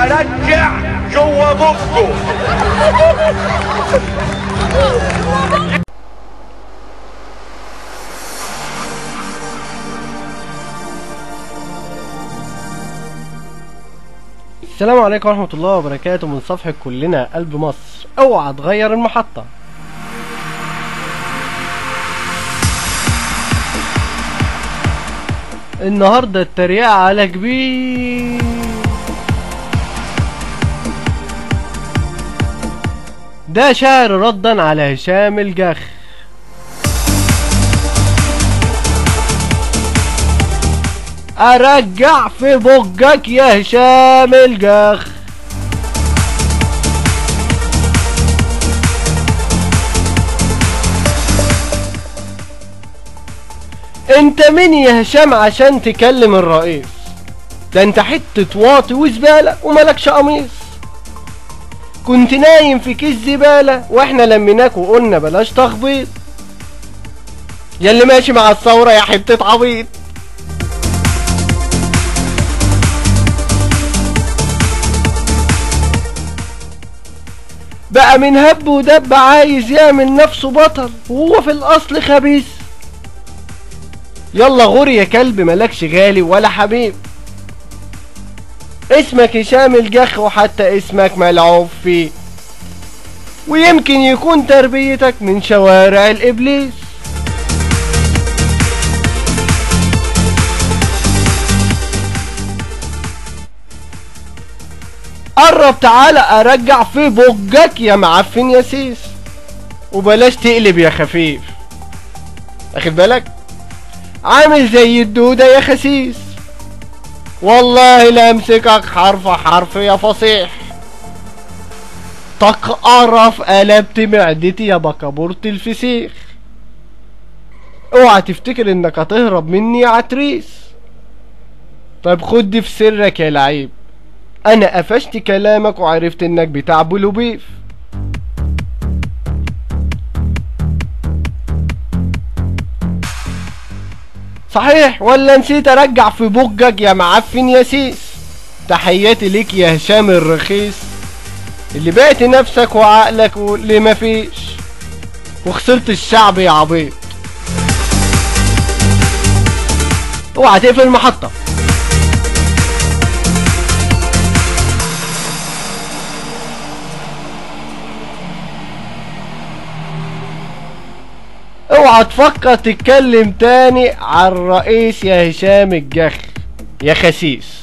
ارجع جوه بقه. السلام عليكم ورحمة الله وبركاته من صفحة كلنا قلب مصر. اوعى تغير المحطة. النهاردة التريقة على كبير. ده شعر ردا على هشام الجخ. ارجع في بقك يا هشام الجخ. انت مين يا هشام عشان تكلم الرئيس؟ ده انت حتة واطي وزبالة وملكش قميص. كنت نايم في كيس زبالة واحنا لميناك وقلنا بلاش تخبيط. ياللي ماشي مع الثورة يا حتة عبيط. بقى من هب ودب عايز يعمل نفسه بطل وهو في الاصل خبيث. يلا غور يا كلب، ملكش غالي ولا حبيب. اسمك هشام الجخ وحتى اسمك ملعوب فيه، ويمكن يكون تربيتك من شوارع الابليس. قرب تعالى ارجع في بقك يا معفن يا سيس، وبلاش تقلب يا خفيف. واخد بالك؟ عامل زي الدودة يا خسيس. والله لا امسكك حرف حرف يا فصيح. تقرف قلبت معدتي يا بكابورت الفسيخ. اوعى تفتكر انك هتهرب مني يا عتريس. طيب خد دي في سرك يا لعيب، انا قفشت كلامك وعرفت انك بتاع بلوبيف. صحيح ولا نسيت ارجع في بقك يا معفن يا سيس؟ تحياتي ليك يا هشام الرخيص، اللي بعت نفسك وعقلك واللي مفيش وخسرت الشعب يا عبيط. اوعى تقفل المحطة. اوعى تفكر تتكلم تاني على الرئيس يا هشام الجخ يا خسيس.